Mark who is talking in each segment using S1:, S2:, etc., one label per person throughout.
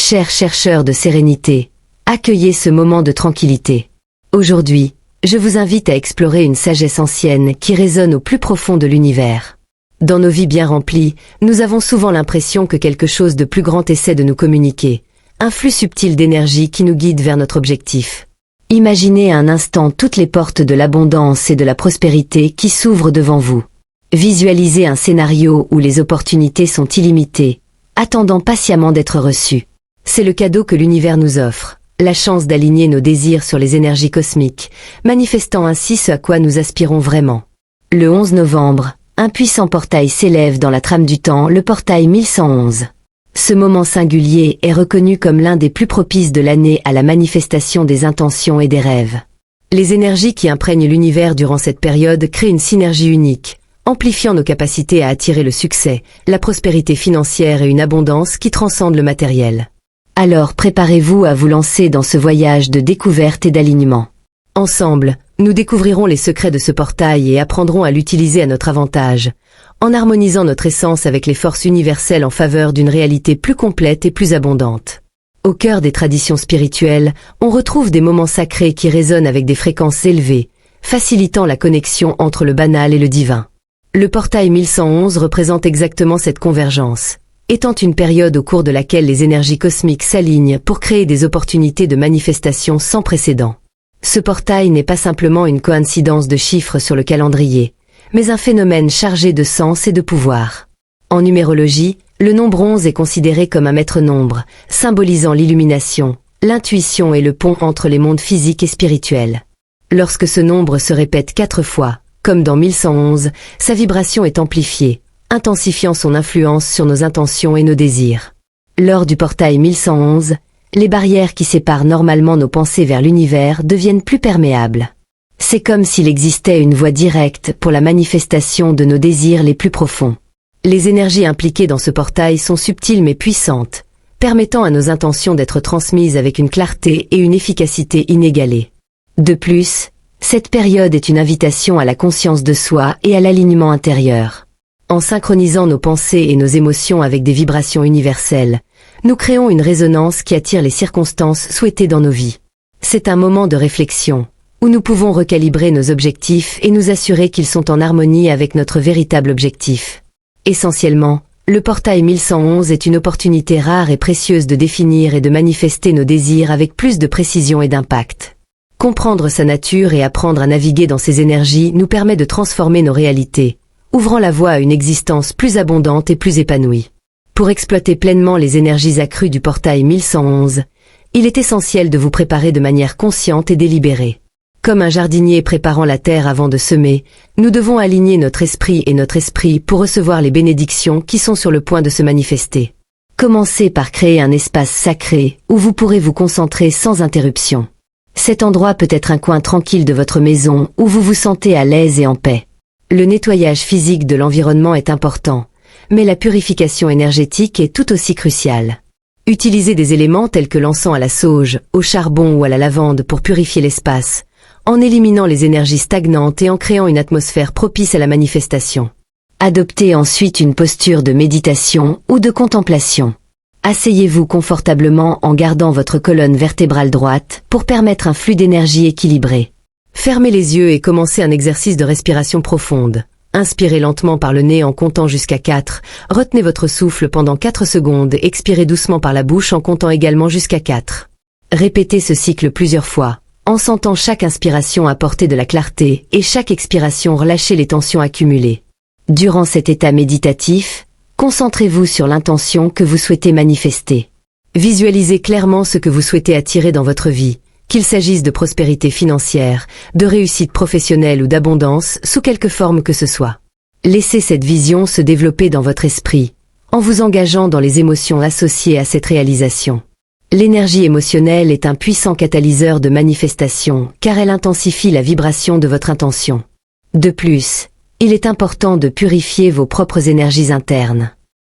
S1: Chers chercheurs de sérénité, accueillez ce moment de tranquillité. Aujourd'hui, je vous invite à explorer une sagesse ancienne qui résonne au plus profond de l'univers. Dans nos vies bien remplies, nous avons souvent l'impression que quelque chose de plus grand essaie de nous communiquer, un flux subtil d'énergie qui nous guide vers notre objectif. Imaginez un instant toutes les portes de l'abondance et de la prospérité qui s'ouvrent devant vous. Visualisez un scénario où les opportunités sont illimitées, attendant patiemment d'être reçues. C'est le cadeau que l'univers nous offre, la chance d'aligner nos désirs sur les énergies cosmiques, manifestant ainsi ce à quoi nous aspirons vraiment. Le 11 novembre, un puissant portail s'élève dans la trame du temps, le portail 1111. Ce moment singulier est reconnu comme l'un des plus propices de l'année à la manifestation des intentions et des rêves. Les énergies qui imprègnent l'univers durant cette période créent une synergie unique, amplifiant nos capacités à attirer le succès, la prospérité financière et une abondance qui transcende le matériel. Alors préparez-vous à vous lancer dans ce voyage de découverte et d'alignement. Ensemble, nous découvrirons les secrets de ce portail et apprendrons à l'utiliser à notre avantage, en harmonisant notre essence avec les forces universelles en faveur d'une réalité plus complète et plus abondante. Au cœur des traditions spirituelles, on retrouve des moments sacrés qui résonnent avec des fréquences élevées, facilitant la connexion entre le banal et le divin. Le portail 1111 représente exactement cette convergence, étant une période au cours de laquelle les énergies cosmiques s'alignent pour créer des opportunités de manifestation sans précédent. Ce portail n'est pas simplement une coïncidence de chiffres sur le calendrier, mais un phénomène chargé de sens et de pouvoir. En numérologie, le nombre 11 est considéré comme un maître nombre, symbolisant l'illumination, l'intuition et le pont entre les mondes physiques et spirituels. Lorsque ce nombre se répète 4 fois, comme dans 1111, sa vibration est amplifiée, intensifiant son influence sur nos intentions et nos désirs. Lors du portail 1111, les barrières qui séparent normalement nos pensées vers l'univers deviennent plus perméables. C'est comme s'il existait une voie directe pour la manifestation de nos désirs les plus profonds. Les énergies impliquées dans ce portail sont subtiles mais puissantes, permettant à nos intentions d'être transmises avec une clarté et une efficacité inégalées. De plus, cette période est une invitation à la conscience de soi et à l'alignement intérieur. En synchronisant nos pensées et nos émotions avec des vibrations universelles, nous créons une résonance qui attire les circonstances souhaitées dans nos vies. C'est un moment de réflexion, où nous pouvons recalibrer nos objectifs et nous assurer qu'ils sont en harmonie avec notre véritable objectif. Essentiellement, le portail 1111 est une opportunité rare et précieuse de définir et de manifester nos désirs avec plus de précision et d'impact. Comprendre sa nature et apprendre à naviguer dans ses énergies nous permet de transformer nos réalités, ouvrant la voie à une existence plus abondante et plus épanouie. Pour exploiter pleinement les énergies accrues du portail 1111, il est essentiel de vous préparer de manière consciente et délibérée. Comme un jardinier préparant la terre avant de semer, nous devons aligner notre esprit et notre esprit pour recevoir les bénédictions qui sont sur le point de se manifester. Commencez par créer un espace sacré où vous pourrez vous concentrer sans interruption. Cet endroit peut être un coin tranquille de votre maison où vous vous sentez à l'aise et en paix. Le nettoyage physique de l'environnement est important, mais la purification énergétique est tout aussi cruciale. Utilisez des éléments tels que l'encens à la sauge, au charbon ou à la lavande pour purifier l'espace, en éliminant les énergies stagnantes et en créant une atmosphère propice à la manifestation. Adoptez ensuite une posture de méditation ou de contemplation. Asseyez-vous confortablement en gardant votre colonne vertébrale droite pour permettre un flux d'énergie équilibré. Fermez les yeux et commencez un exercice de respiration profonde. Inspirez lentement par le nez en comptant jusqu'à 4, retenez votre souffle pendant 4 secondes et expirez doucement par la bouche en comptant également jusqu'à 4. Répétez ce cycle plusieurs fois, en sentant chaque inspiration apporter de la clarté et chaque expiration relâcher les tensions accumulées. Durant cet état méditatif, concentrez-vous sur l'intention que vous souhaitez manifester. Visualisez clairement ce que vous souhaitez attirer dans votre vie, qu'il s'agisse de prospérité financière, de réussite professionnelle ou d'abondance, sous quelque forme que ce soit. Laissez cette vision se développer dans votre esprit, en vous engageant dans les émotions associées à cette réalisation. L'énergie émotionnelle est un puissant catalyseur de manifestation, car elle intensifie la vibration de votre intention. De plus, il est important de purifier vos propres énergies internes.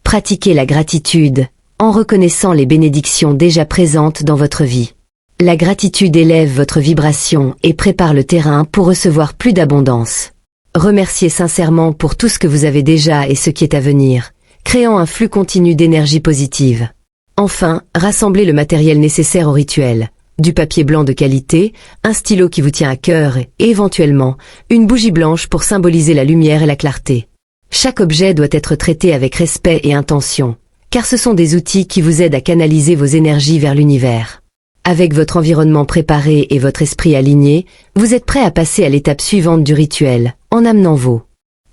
S1: Pratiquez la gratitude, en reconnaissant les bénédictions déjà présentes dans votre vie. La gratitude élève votre vibration et prépare le terrain pour recevoir plus d'abondance. Remerciez sincèrement pour tout ce que vous avez déjà et ce qui est à venir, créant un flux continu d'énergie positive. Enfin, rassemblez le matériel nécessaire au rituel. Du papier blanc de qualité, un stylo qui vous tient à cœur et, éventuellement, une bougie blanche pour symboliser la lumière et la clarté. Chaque objet doit être traité avec respect et intention, car ce sont des outils qui vous aident à canaliser vos énergies vers l'univers. Avec votre environnement préparé et votre esprit aligné, vous êtes prêt à passer à l'étape suivante du rituel, en amenant vos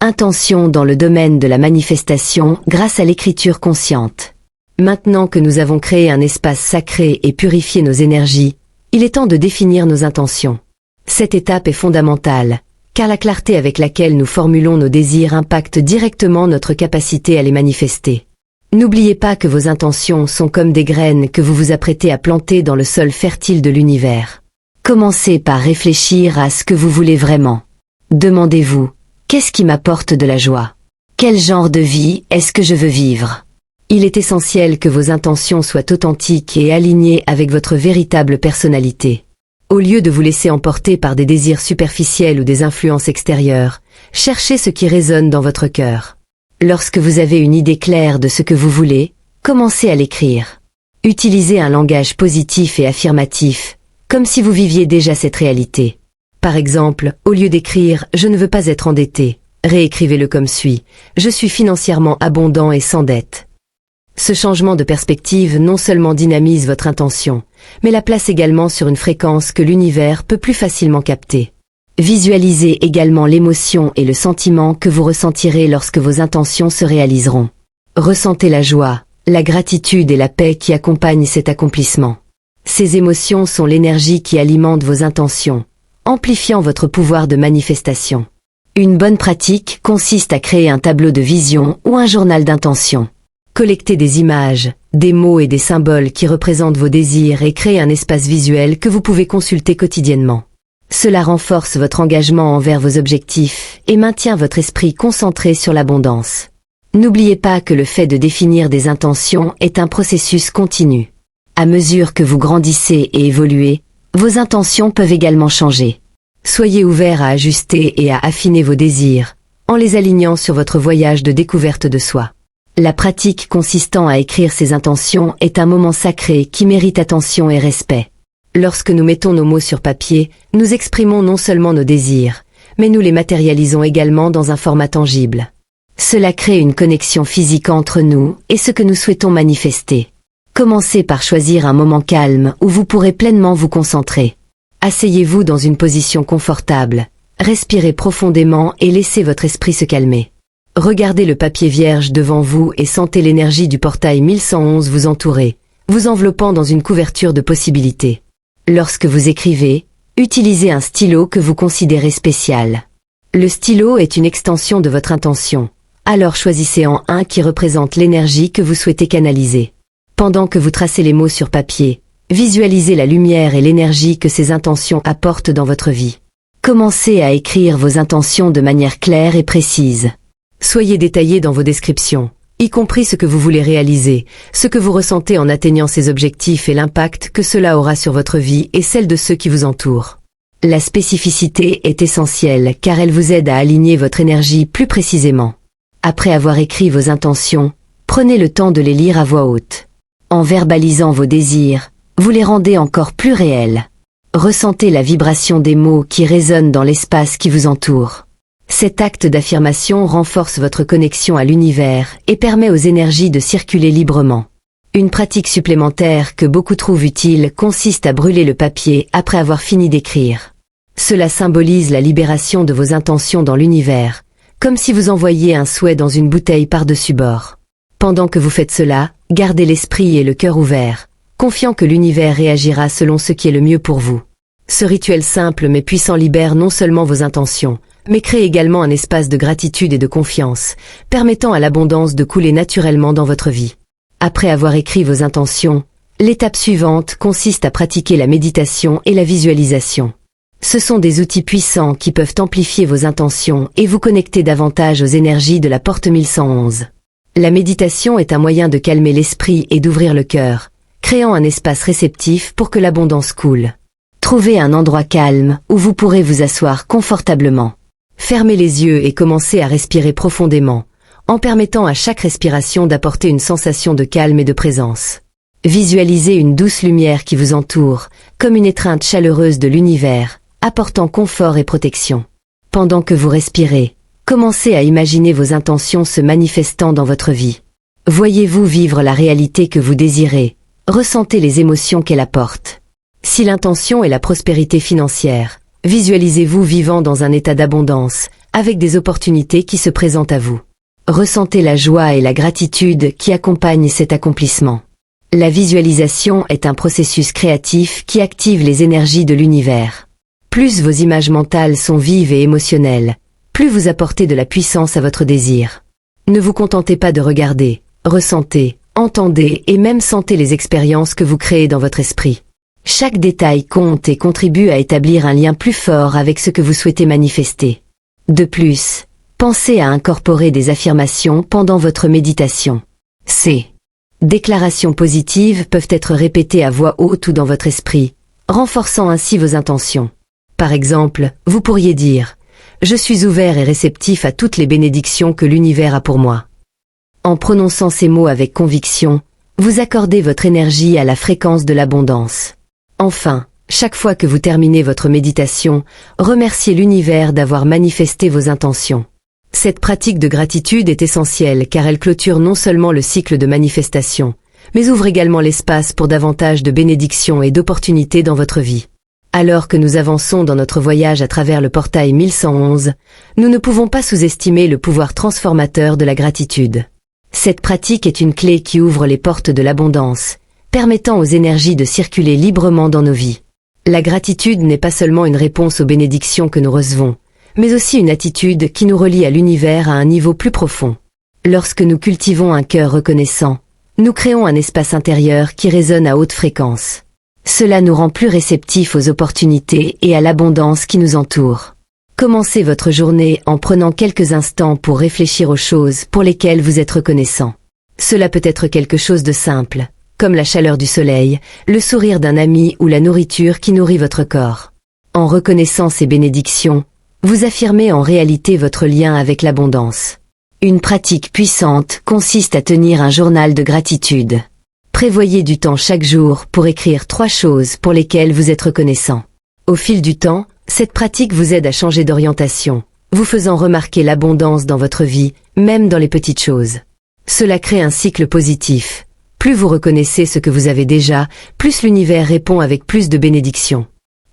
S1: intentions dans le domaine de la manifestation grâce à l'écriture consciente. Maintenant que nous avons créé un espace sacré et purifié nos énergies, il est temps de définir nos intentions. Cette étape est fondamentale, car la clarté avec laquelle nous formulons nos désirs impacte directement notre capacité à les manifester. N'oubliez pas que vos intentions sont comme des graines que vous vous apprêtez à planter dans le sol fertile de l'univers. Commencez par réfléchir à ce que vous voulez vraiment. Demandez-vous, qu'est-ce qui m'apporte de la joie? Quel genre de vie est-ce que je veux vivre? Il est essentiel que vos intentions soient authentiques et alignées avec votre véritable personnalité. Au lieu de vous laisser emporter par des désirs superficiels ou des influences extérieures, cherchez ce qui résonne dans votre cœur. Lorsque vous avez une idée claire de ce que vous voulez, commencez à l'écrire. Utilisez un langage positif et affirmatif, comme si vous viviez déjà cette réalité. Par exemple, au lieu d'écrire « Je ne veux pas être endetté », réécrivez-le comme suit « Je suis financièrement abondant et sans dette ». Ce changement de perspective non seulement dynamise votre intention, mais la place également sur une fréquence que l'univers peut plus facilement capter. Visualisez également l'émotion et le sentiment que vous ressentirez lorsque vos intentions se réaliseront. Ressentez la joie, la gratitude et la paix qui accompagnent cet accomplissement. Ces émotions sont l'énergie qui alimente vos intentions, amplifiant votre pouvoir de manifestation. Une bonne pratique consiste à créer un tableau de vision ou un journal d'intention. Collectez des images, des mots et des symboles qui représentent vos désirs et créez un espace visuel que vous pouvez consulter quotidiennement. Cela renforce votre engagement envers vos objectifs et maintient votre esprit concentré sur l'abondance. N'oubliez pas que le fait de définir des intentions est un processus continu. À mesure que vous grandissez et évoluez, vos intentions peuvent également changer. Soyez ouvert à ajuster et à affiner vos désirs, en les alignant sur votre voyage de découverte de soi. La pratique consistant à écrire ses intentions est un moment sacré qui mérite attention et respect. Lorsque nous mettons nos mots sur papier, nous exprimons non seulement nos désirs, mais nous les matérialisons également dans un format tangible. Cela crée une connexion physique entre nous et ce que nous souhaitons manifester. Commencez par choisir un moment calme où vous pourrez pleinement vous concentrer. Asseyez-vous dans une position confortable, respirez profondément et laissez votre esprit se calmer. Regardez le papier vierge devant vous et sentez l'énergie du portail 1111 vous entourer, vous enveloppant dans une couverture de possibilités. Lorsque vous écrivez, utilisez un stylo que vous considérez spécial. Le stylo est une extension de votre intention, alors choisissez-en un qui représente l'énergie que vous souhaitez canaliser. Pendant que vous tracez les mots sur papier, visualisez la lumière et l'énergie que ces intentions apportent dans votre vie. Commencez à écrire vos intentions de manière claire et précise. Soyez détaillé dans vos descriptions, y compris ce que vous voulez réaliser, ce que vous ressentez en atteignant ces objectifs et l'impact que cela aura sur votre vie et celle de ceux qui vous entourent. La spécificité est essentielle car elle vous aide à aligner votre énergie plus précisément. Après avoir écrit vos intentions, prenez le temps de les lire à voix haute. En verbalisant vos désirs, vous les rendez encore plus réels. Ressentez la vibration des mots qui résonnent dans l'espace qui vous entoure. Cet acte d'affirmation renforce votre connexion à l'univers et permet aux énergies de circuler librement. Une pratique supplémentaire que beaucoup trouvent utile consiste à brûler le papier après avoir fini d'écrire. Cela symbolise la libération de vos intentions dans l'univers, comme si vous envoyiez un souhait dans une bouteille par-dessus bord. Pendant que vous faites cela, gardez l'esprit et le cœur ouverts, confiant que l'univers réagira selon ce qui est le mieux pour vous. Ce rituel simple mais puissant libère non seulement vos intentions, mais crée également un espace de gratitude et de confiance, permettant à l'abondance de couler naturellement dans votre vie. Après avoir écrit vos intentions, l'étape suivante consiste à pratiquer la méditation et la visualisation. Ce sont des outils puissants qui peuvent amplifier vos intentions et vous connecter davantage aux énergies de la porte 1111. La méditation est un moyen de calmer l'esprit et d'ouvrir le cœur, créant un espace réceptif pour que l'abondance coule. Trouvez un endroit calme où vous pourrez vous asseoir confortablement. Fermez les yeux et commencez à respirer profondément, en permettant à chaque respiration d'apporter une sensation de calme et de présence. Visualisez une douce lumière qui vous entoure, comme une étreinte chaleureuse de l'univers, apportant confort et protection. Pendant que vous respirez, commencez à imaginer vos intentions se manifestant dans votre vie. Voyez-vous vivre la réalité que vous désirez, ressentez les émotions qu'elle apporte. Si l'intention est la prospérité financière, visualisez-vous vivant dans un état d'abondance, avec des opportunités qui se présentent à vous. Ressentez la joie et la gratitude qui accompagnent cet accomplissement. La visualisation est un processus créatif qui active les énergies de l'univers. Plus vos images mentales sont vives et émotionnelles, plus vous apportez de la puissance à votre désir. Ne vous contentez pas de regarder, ressentez, entendez et même sentez les expériences que vous créez dans votre esprit. Chaque détail compte et contribue à établir un lien plus fort avec ce que vous souhaitez manifester. De plus, pensez à incorporer des affirmations pendant votre méditation. Ces déclarations positives peuvent être répétées à voix haute ou dans votre esprit, renforçant ainsi vos intentions. Par exemple, vous pourriez dire « Je suis ouvert et réceptif à toutes les bénédictions que l'univers a pour moi ». En prononçant ces mots avec conviction, vous accordez votre énergie à la fréquence de l'abondance. Enfin, chaque fois que vous terminez votre méditation, remerciez l'univers d'avoir manifesté vos intentions. Cette pratique de gratitude est essentielle car elle clôture non seulement le cycle de manifestation, mais ouvre également l'espace pour davantage de bénédictions et d'opportunités dans votre vie. Alors que nous avançons dans notre voyage à travers le portail 1111, nous ne pouvons pas sous-estimer le pouvoir transformateur de la gratitude. Cette pratique est une clé qui ouvre les portes de l'abondance, permettant aux énergies de circuler librement dans nos vies. La gratitude n'est pas seulement une réponse aux bénédictions que nous recevons, mais aussi une attitude qui nous relie à l'univers à un niveau plus profond. Lorsque nous cultivons un cœur reconnaissant, nous créons un espace intérieur qui résonne à haute fréquence. Cela nous rend plus réceptifs aux opportunités et à l'abondance qui nous entoure. Commencez votre journée en prenant quelques instants pour réfléchir aux choses pour lesquelles vous êtes reconnaissant. Cela peut être quelque chose de simple, comme la chaleur du soleil, le sourire d'un ami ou la nourriture qui nourrit votre corps. En reconnaissant ces bénédictions, vous affirmez en réalité votre lien avec l'abondance. Une pratique puissante consiste à tenir un journal de gratitude. Prévoyez du temps chaque jour pour écrire 3 choses pour lesquelles vous êtes reconnaissant. Au fil du temps, cette pratique vous aide à changer d'orientation, vous faisant remarquer l'abondance dans votre vie, même dans les petites choses. Cela crée un cycle positif. Plus vous reconnaissez ce que vous avez déjà, plus l'univers répond avec plus de bénédictions.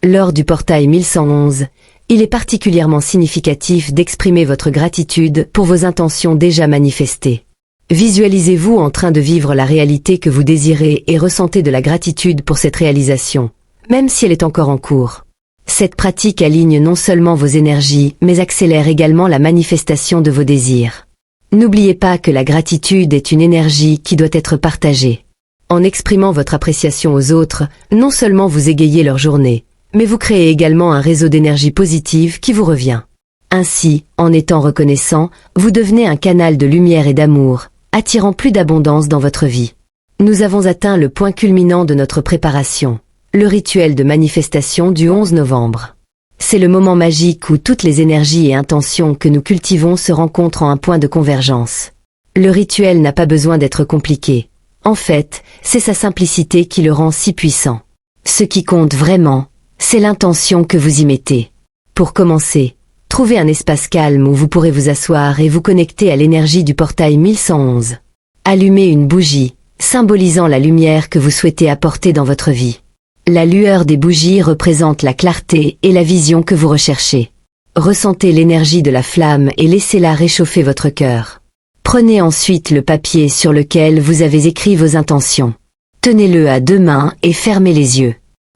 S1: Lors du portail 1111, il est particulièrement significatif d'exprimer votre gratitude pour vos intentions déjà manifestées. Visualisez-vous en train de vivre la réalité que vous désirez et ressentez de la gratitude pour cette réalisation, même si elle est encore en cours. Cette pratique aligne non seulement vos énergies, mais accélère également la manifestation de vos désirs. N'oubliez pas que la gratitude est une énergie qui doit être partagée. En exprimant votre appréciation aux autres, non seulement vous égayez leur journée, mais vous créez également un réseau d'énergie positive qui vous revient. Ainsi, en étant reconnaissant, vous devenez un canal de lumière et d'amour, attirant plus d'abondance dans votre vie. Nous avons atteint le point culminant de notre préparation, le rituel de manifestation du 11 novembre. C'est le moment magique où toutes les énergies et intentions que nous cultivons se rencontrent en un point de convergence. Le rituel n'a pas besoin d'être compliqué. En fait, c'est sa simplicité qui le rend si puissant. Ce qui compte vraiment, c'est l'intention que vous y mettez. Pour commencer, trouvez un espace calme où vous pourrez vous asseoir et vous connecter à l'énergie du portail 1111. Allumez une bougie, symbolisant la lumière que vous souhaitez apporter dans votre vie. La lueur des bougies représente la clarté et la vision que vous recherchez. Ressentez l'énergie de la flamme et laissez-la réchauffer votre cœur. Prenez ensuite le papier sur lequel vous avez écrit vos intentions. Tenez-le à 2 mains et fermez les yeux.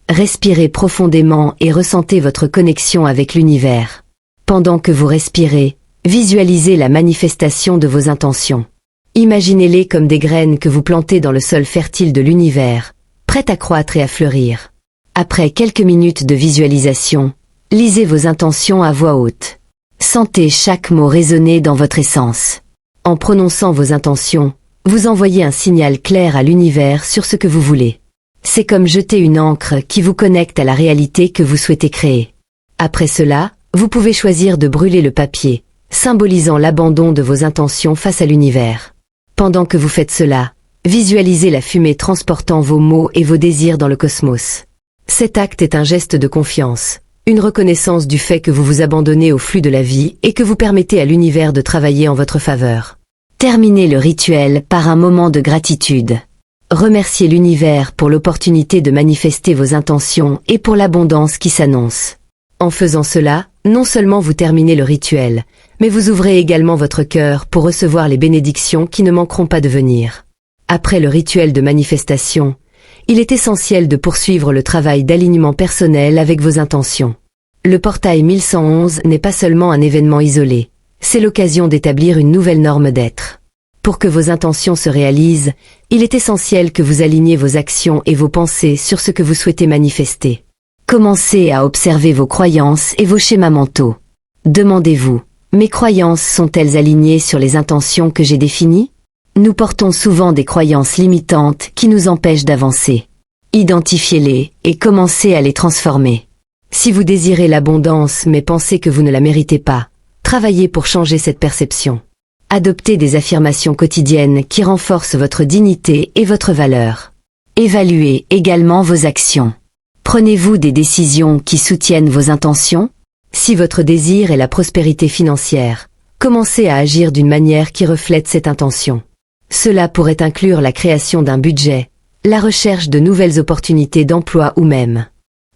S1: Respirez profondément et ressentez votre connexion avec l'univers. Pendant que vous respirez, visualisez la manifestation de vos intentions. Imaginez-les comme des graines que vous plantez dans le sol fertile de l'univers, prêtes à croître et à fleurir. Après quelques minutes de visualisation, lisez vos intentions à voix haute. Sentez chaque mot résonner dans votre essence. En prononçant vos intentions, vous envoyez un signal clair à l'univers sur ce que vous voulez. C'est comme jeter une encre qui vous connecte à la réalité que vous souhaitez créer. Après cela, vous pouvez choisir de brûler le papier, symbolisant l'abandon de vos intentions face à l'univers. Pendant que vous faites cela, Visualisez la fumée transportant vos mots et vos désirs dans le cosmos. Cet acte est un geste de confiance, une reconnaissance du fait que vous vous abandonnez au flux de la vie et que vous permettez à l'univers de travailler en votre faveur. Terminez le rituel par un moment de gratitude. Remerciez l'univers pour l'opportunité de manifester vos intentions et pour l'abondance qui s'annonce. En faisant cela, non seulement vous terminez le rituel, mais vous ouvrez également votre cœur pour recevoir les bénédictions qui ne manqueront pas de venir. Après le rituel de manifestation, il est essentiel de poursuivre le travail d'alignement personnel avec vos intentions. Le portail 1111 n'est pas seulement un événement isolé, c'est l'occasion d'établir une nouvelle norme d'être. Pour que vos intentions se réalisent, il est essentiel que vous aligniez vos actions et vos pensées sur ce que vous souhaitez manifester. Commencez à observer vos croyances et vos schémas mentaux. Demandez-vous, mes croyances sont-elles alignées sur les intentions que j'ai définies ? Nous portons souvent des croyances limitantes qui nous empêchent d'avancer. Identifiez-les et commencez à les transformer. Si vous désirez l'abondance mais pensez que vous ne la méritez pas, travaillez pour changer cette perception. Adoptez des affirmations quotidiennes qui renforcent votre dignité et votre valeur. Évaluez également vos actions. Prenez-vous des décisions qui soutiennent vos intentions ? Si votre désir est la prospérité financière, commencez à agir d'une manière qui reflète cette intention. Cela pourrait inclure la création d'un budget, la recherche de nouvelles opportunités d'emploi ou même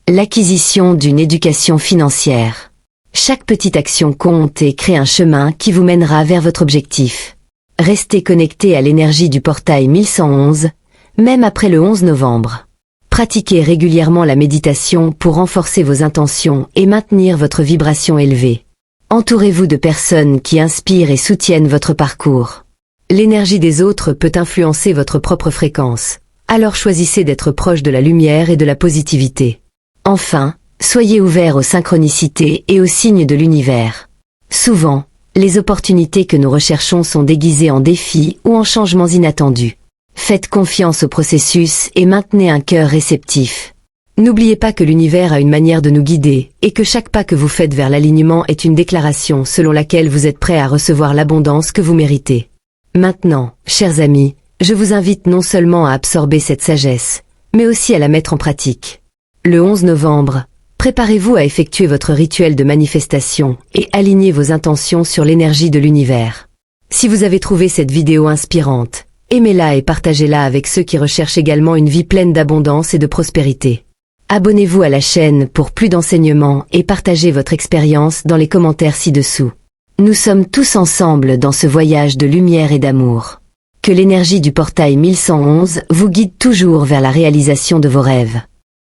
S1: l'acquisition d'une éducation financière. Chaque petite action compte et crée un chemin qui vous mènera vers votre objectif. Restez connecté à l'énergie du portail 1111, même après le 11 novembre. Pratiquez régulièrement la méditation pour renforcer vos intentions et maintenir votre vibration élevée. Entourez-vous de personnes qui inspirent et soutiennent votre parcours. L'énergie des autres peut influencer votre propre fréquence, alors choisissez d'être proche de la lumière et de la positivité. Enfin, soyez ouverts aux synchronicités et aux signes de l'univers. Souvent, les opportunités que nous recherchons sont déguisées en défis ou en changements inattendus. Faites confiance au processus et maintenez un cœur réceptif. N'oubliez pas que l'univers a une manière de nous guider et que chaque pas que vous faites vers l'alignement est une déclaration selon laquelle vous êtes prêt à recevoir l'abondance que vous méritez. Maintenant, chers amis, je vous invite non seulement à absorber cette sagesse, mais aussi à la mettre en pratique. Le 11 novembre, préparez-vous à effectuer votre rituel de manifestation et alignez vos intentions sur l'énergie de l'univers. Si vous avez trouvé cette vidéo inspirante, aimez-la et partagez-la avec ceux qui recherchent également une vie pleine d'abondance et de prospérité. Abonnez-vous à la chaîne pour plus d'enseignements et partagez votre expérience dans les commentaires ci-dessous. Nous sommes tous ensemble dans ce voyage de lumière et d'amour. Que l'énergie du portail 1111 vous guide toujours vers la réalisation de vos rêves.